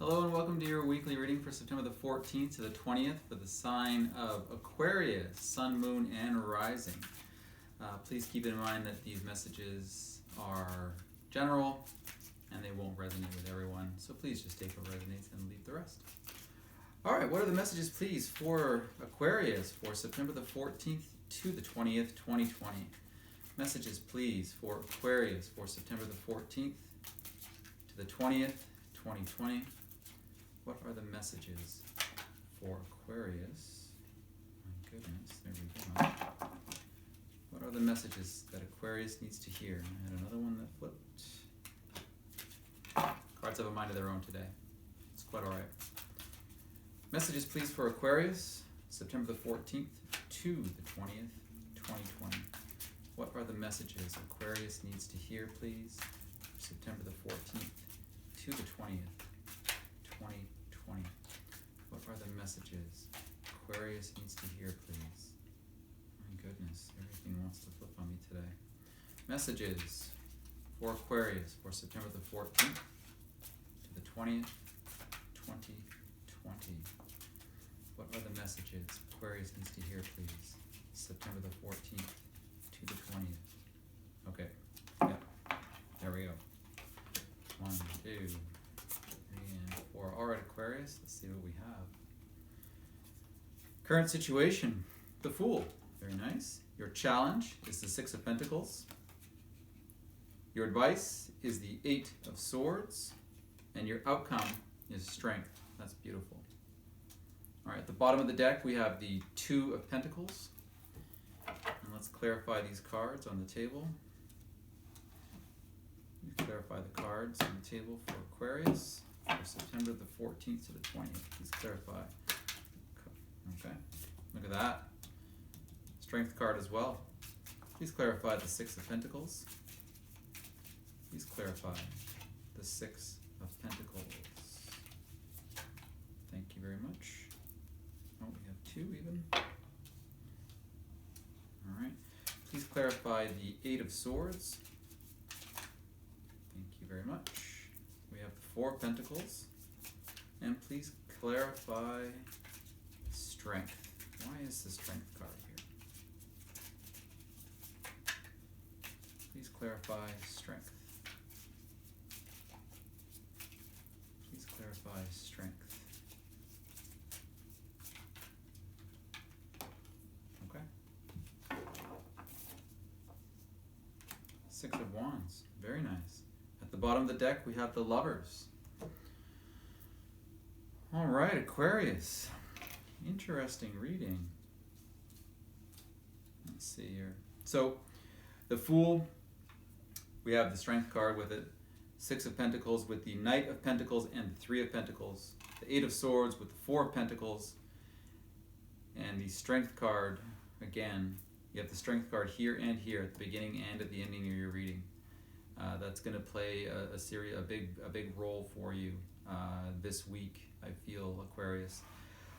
Hello and welcome to your weekly reading for September the 14th to the 20th for the sign of Aquarius, Sun, Moon, and Rising. Please keep in mind that these messages are general and they won't resonate with everyone, so please just take what resonates and leave the rest. Alright, what are the messages please for Aquarius for September the 14th to the 20th, 2020? Messages please for Aquarius for September the 14th to the 20th, 2020. What are the messages for Aquarius? My goodness, there we go. What are the messages that Aquarius needs to hear? I had another one that flipped. Cards have a mind of their own today. It's quite alright. Messages please for Aquarius, September the 14th to the 20th, 2020. What are the messages Aquarius needs to hear please? September the 14th to the 20th, 2020. What are the messages Aquarius needs to hear, please? My goodness, everything wants to flip on me today. Messages for Aquarius for September the 14th to the 20th, 2020. What are the messages Aquarius needs to hear, please? September the 14th to the 20th. Okay, yeah, there we go. 1, 2, 3, and 4. All right, Aquarius, let's see what we have. Current situation, the Fool. Very nice. Your challenge is the Six of Pentacles. Your advice is the Eight of Swords. And your outcome is Strength. That's beautiful. All right, at the bottom of the deck, we have the Two of Pentacles. And let's clarify these cards on the table. Clarify the cards on the table for Aquarius for September the 14th to the 20th. Please clarify. Okay, look at that. Strength card as well. Please clarify the Six of Pentacles. Please clarify the Six of Pentacles. Thank you very much. Oh, we have two even. All right. Please clarify the Eight of Swords. Very much. We have the Four of Pentacles. And please clarify Strength. Why is the Strength card here? Please clarify Strength. Please clarify Strength. Okay. Six of Wands. Very nice. At the bottom of the deck, we have the Lovers. All right, Aquarius. Interesting reading. Let's see here. So, the Fool, we have the Strength card with it. Six of Pentacles with the Knight of Pentacles and the Three of Pentacles. The Eight of Swords with the Four of Pentacles. And the Strength card, again, you have the Strength card here and here at the beginning and at the ending of your reading. That's going to play a big role for you this week, I feel, Aquarius.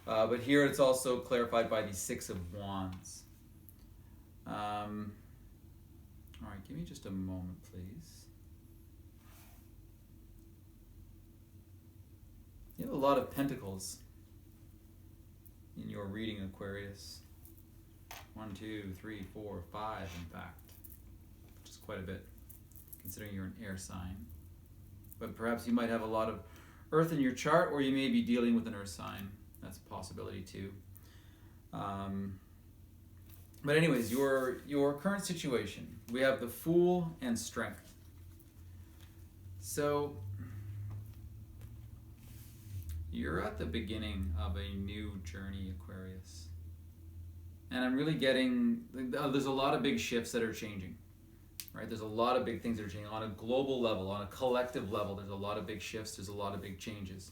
But here it's also clarified by the Six of Wands. All right, give me just a moment, please. You have a lot of pentacles in your reading, Aquarius. 1, 2, 3, 4, 5, in fact, which is quite a bit, considering you're an air sign. But perhaps you might have a lot of earth in your chart, or you may be dealing with an earth sign. That's a possibility too. But anyways, your current situation, we have the Fool and Strength. So you're at the beginning of a new journey, Aquarius. And I'm really getting, there's a lot of big shifts that are changing. Right, there's a lot of big things that are changing on a global level, on a collective level. There's a lot of big shifts. There's a lot of big changes,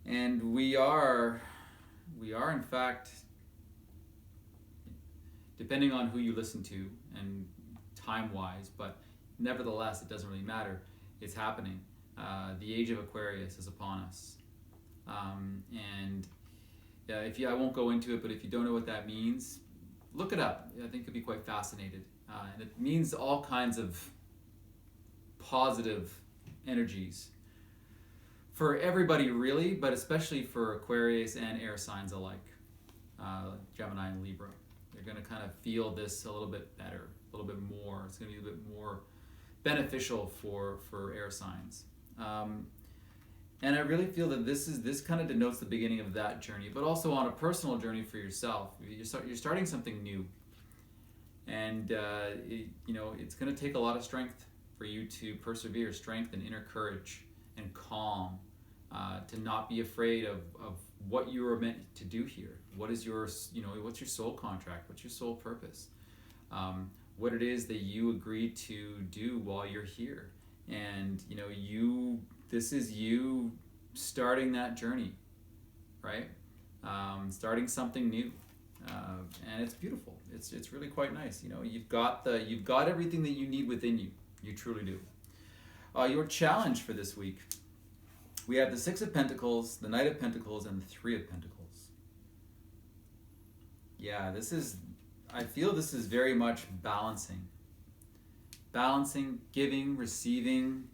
and we are in fact, depending on who you listen to and time-wise, but nevertheless, it doesn't really matter. It's happening. The age of Aquarius is upon us, and I won't go into it, but if you don't know what that means, look it up. I think you'll be quite fascinated. And it means all kinds of positive energies for everybody really, but especially for Aquarius and air signs alike, Gemini and Libra. You're going to kind of feel this a little bit better, a little bit more. It's going to be a bit more beneficial for air signs. And I really feel that this kind of denotes the beginning of that journey, but also on a personal journey for yourself. You're starting something new, and it's going to take a lot of strength for you to persevere, strength and inner courage and calm, to not be afraid of what you were meant to do here. What is what's your soul contract? What's your soul purpose? What it is that you agreed to do while you're here, and this is you starting that journey, right? Starting something new, and it's beautiful. It's really quite nice. You've got everything that you need within you. You truly do. Your challenge for this week: we have the Six of Pentacles, the Knight of Pentacles, and the Three of Pentacles. Yeah, I feel this is very much balancing, giving, receiving.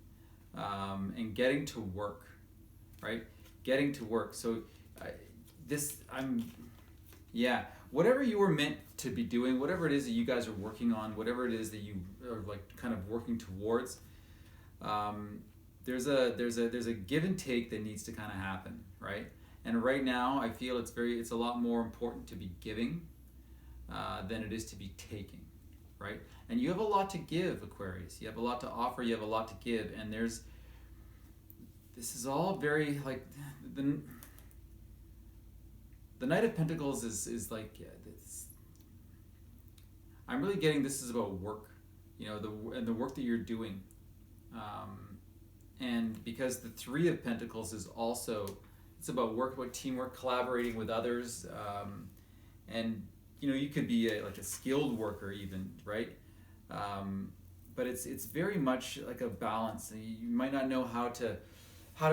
And getting to work, right? Getting to work. So whatever you were meant to be doing, whatever it is that you guys are working on, whatever it is that you are like kind of working towards, there's a give and take that needs to kind of happen, right? And right now I feel it's a lot more important to be giving than it is to be taking, right? And you have a lot to give, Aquarius. You have a lot to offer, you have a lot to give, and this is all very like the Knight of Pentacles is like I'm really getting this is about work, the work that you're doing, and because the Three of Pentacles is also, it's about work, about teamwork, collaborating with others, and you could be like a skilled worker even, right? But it's very much like a balance. You might not know how to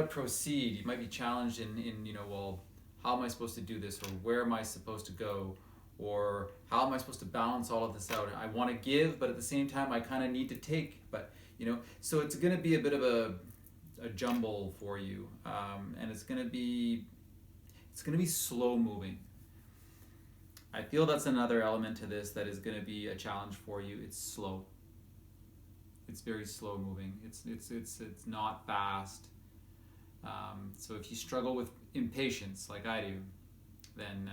proceed. You might be challenged in well, how am I supposed to do this, or where am I supposed to go, or how am I supposed to balance all of this out? I want to give, but at the same time I kind of need to take. But so it's going to be a bit of a jumble for you, and it's going to be slow moving. I feel that's another element to this that is going to be a challenge for you. It's slow. It's very slow moving. It's not fast. So if you struggle with impatience like I do, then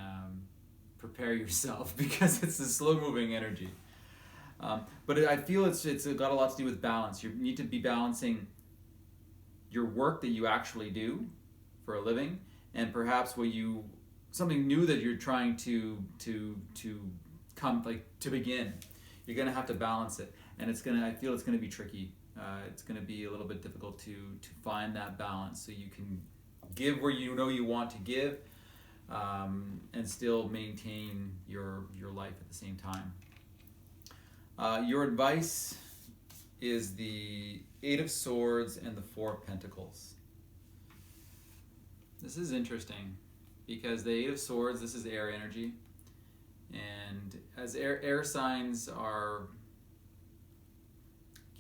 prepare yourself, because it's a slow moving energy. But I feel it's got a lot to do with balance. You need to be balancing your work that you actually do for a living, and perhaps something new that you're trying to begin. You're gonna have to balance it, and I feel it's gonna be tricky. It's gonna be a little bit difficult to find that balance, so you can give where you want to give, and still maintain your life at the same time. Your advice is the Eight of Swords and the Four of Pentacles. This is interesting, because the Eight of Swords, this is air energy, and as air signs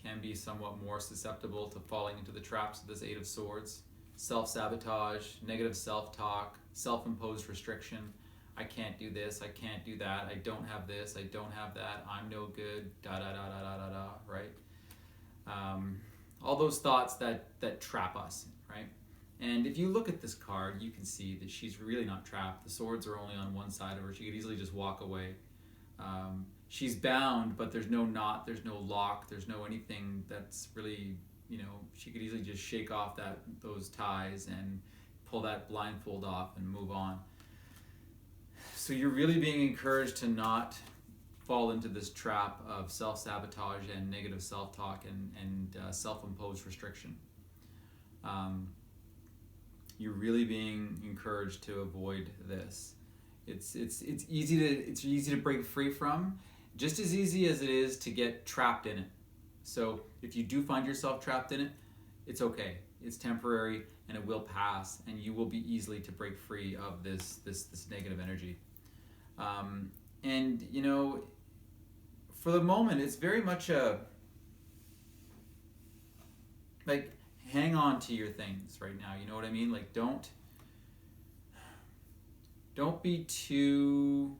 can be somewhat more susceptible to falling into the traps of this Eight of Swords. Self-sabotage, negative self-talk, self-imposed restriction. I can't do this, I can't do that, I don't have this, I don't have that, I'm no good, da-da-da-da-da-da-da, right? All those thoughts that trap us, right? And if you look at this card, you can see that she's really not trapped. The swords are only on one side of her. She could easily just walk away. She's bound, but there's no knot, there's no lock, there's no anything that's really, she could easily just shake off those ties and pull that blindfold off and move on. So you're really being encouraged to not fall into this trap of self-sabotage and negative self-talk and self-imposed restriction. You're really being encouraged to avoid this. It's easy to break free from, just as easy as it is to get trapped in it. So if you do find yourself trapped in it, it's okay. It's temporary, and it will pass, and you will be easily to break free of this negative energy. And for the moment, it's very much hang on to your things right now. You know what I mean? Like, don't be too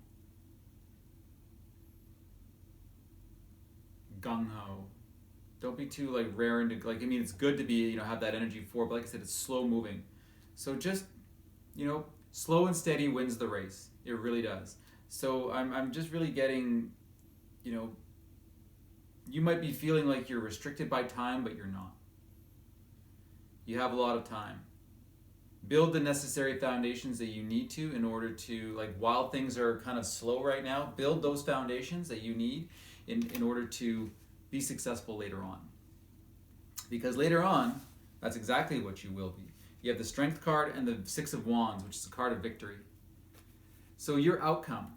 gung-ho. Don't be too like raring to, like, I mean, it's good to be, you know, have that energy for, but like I said, it's slow moving. So just, you know, slow and steady wins the race. It really does. So I'm just really getting, you know, you might be feeling like you're restricted by time, but you're not. You have a lot of time. Build the necessary foundations that you need to in order to, like, while things are kind of slow right now, build those foundations that you need in order to be successful later on. Because later on, that's exactly what you will be. You have the Strength card and the Six of Wands, which is a card of victory. So your outcome,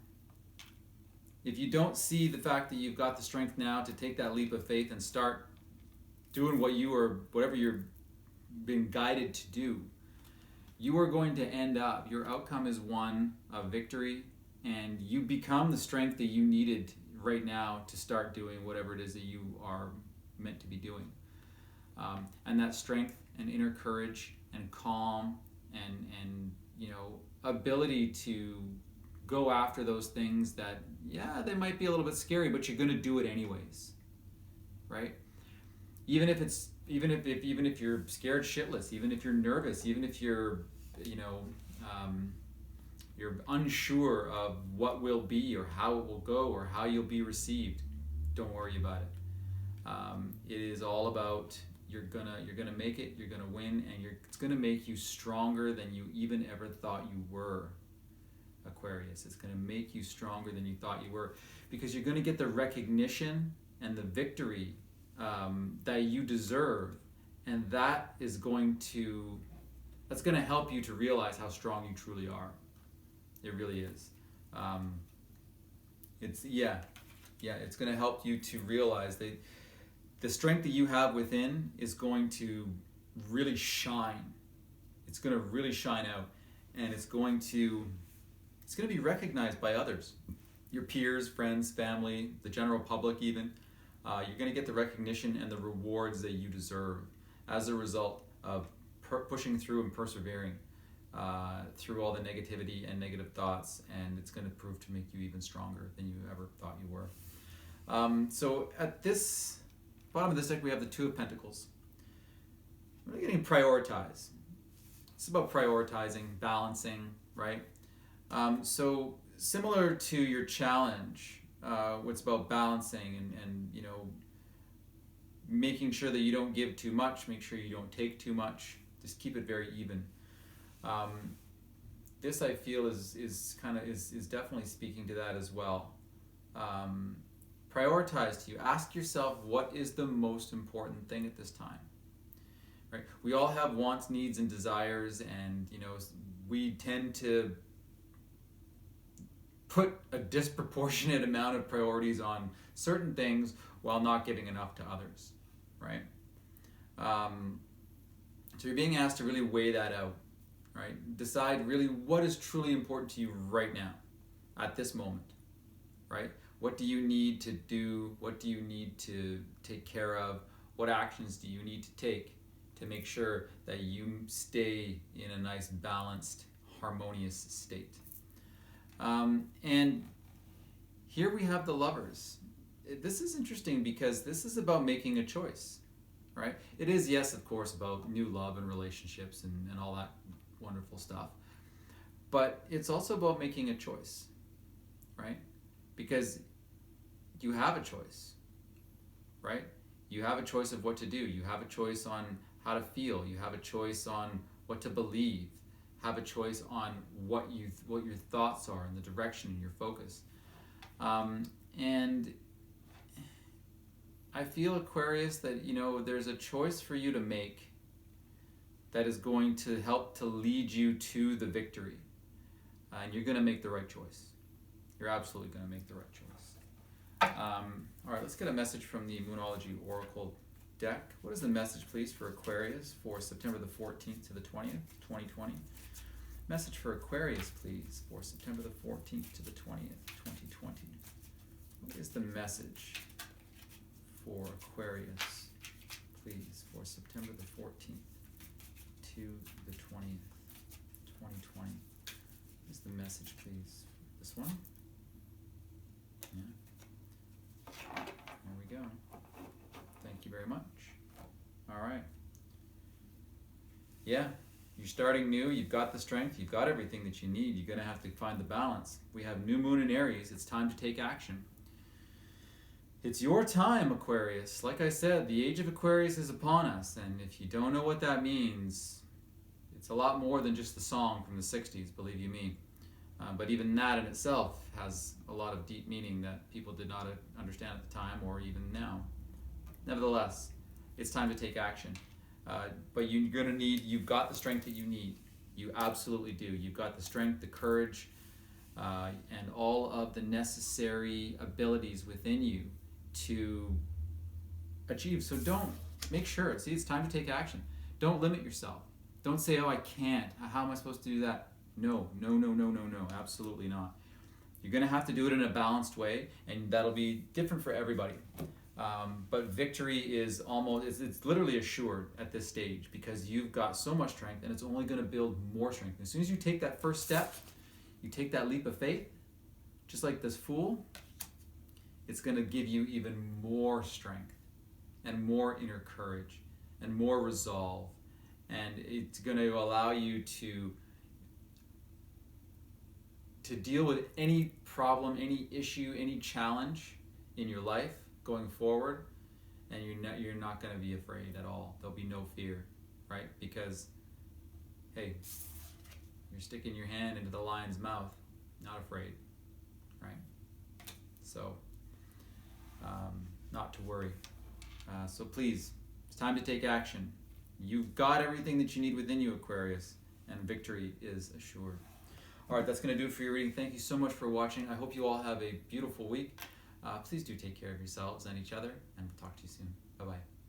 if you don't see the fact that you've got the strength now to take that leap of faith and start doing whatever you're being guided to do, you are going to end up, your outcome is one of victory, and you become the strength that you needed right now to start doing whatever it is that you are meant to be doing. And that strength and inner courage and calm and you know, ability to go after those things that, yeah, they might be a little bit scary, but you're going to do it anyways, right? Even if you're scared shitless, even if you're nervous, even if you're, you know, you're unsure of what will be or how it will go or how you'll be received, don't worry about it. It is all about you're gonna make it, you're gonna win, and it's gonna make you stronger than you even ever thought you were, Aquarius. It's gonna make you stronger than you thought you were, because you're gonna get the recognition and the victory that you deserve, and that's going to help you to realize how strong you truly are. It really is. It's going to help you to realize that the strength that you have within is going to really shine. It's going to really shine out, and it's going to be recognized by others, your peers, friends, family, the general public even. You're going to get the recognition and the rewards that you deserve as a result of pushing through and persevering through all the negativity and negative thoughts, and it's going to prove to make you even stronger than you ever thought you were. So at this bottom of this deck, we have the Two of Pentacles. We're getting prioritize. It's about prioritizing, balancing, right? So similar to your challenge, it's about balancing and you know, making sure that you don't give too much, make sure you don't take too much, just keep it very even. This I feel is definitely speaking to that as well. Prioritize to you. Ask yourself, what is the most important thing at this time? Right? We all have wants, needs, and desires, and you know, we tend to put a disproportionate amount of priorities on certain things while not giving enough to others, right? So you're being asked to really weigh that out, right? Decide really what is truly important to you right now, at this moment, right? What do you need to do? What do you need to take care of? What actions do you need to take to make sure that you stay in a nice, balanced, harmonious state? And here we have the Lovers. This is interesting because this is about making a choice, right? It is, yes, of course, about new love and relationships and all that wonderful stuff. But it's also about making a choice, right? Because you have a choice, right? You have a choice of what to do. You have a choice on how to feel. You have a choice on what to believe. Have a choice on what your thoughts are and the direction and your focus. And I feel, Aquarius, that, you know, there's a choice for you to make that is going to help to lead you to the victory. And you're going to make the right choice. You're absolutely going to make the right choice. All right, let's get a message from the Moonology Oracle deck. What is the message, please, for Aquarius for September the 14th to the 20th, 2020? Message for Aquarius, please, for September the 14th to the 20th, 2020. What is the message for Aquarius, please, for September the 14th to the 20th, 2020. What's the message, please? This one? Yeah. There we go. Thank you very much. All right. Yeah, you're starting new. You've got the strength. You've got everything that you need. You're going to have to find the balance. We have new moon in Aries. It's time to take action. It's your time, Aquarius. Like I said, the age of Aquarius is upon us. And if you don't know what that means, it's a lot more than just the song from the 60s, believe you me. But even that in itself has a lot of deep meaning that people did not understand at the time or even now. Nevertheless, it's time to take action. But you've got the strength that you need. You absolutely do. You've got the strength, the courage, and all of the necessary abilities within you to achieve. So make sure, it's time to take action. Don't limit yourself. Don't say, oh, I can't. How am I supposed to do that? No, absolutely not. You're going to have to do it in a balanced way, and that'll be different for everybody. But victory is it's literally assured at this stage because you've got so much strength, and it's only going to build more strength. As soon as you take that first step, you take that leap of faith, just like this fool, it's going to give you even more strength and more inner courage and more resolve. And it's going to allow you to deal with any problem, any issue, any challenge in your life going forward, and you're not going to be afraid at all. There'll be no fear, right? Because, hey, you're sticking your hand into the lion's mouth, not afraid, right? So, not to worry. So please, it's time to take action. You've got everything that you need within you, Aquarius, and victory is assured. All right, that's going to do it for your reading. Thank you so much for watching. I hope you all have a beautiful week. Please do take care of yourselves and each other, and we'll talk to you soon. Bye-bye.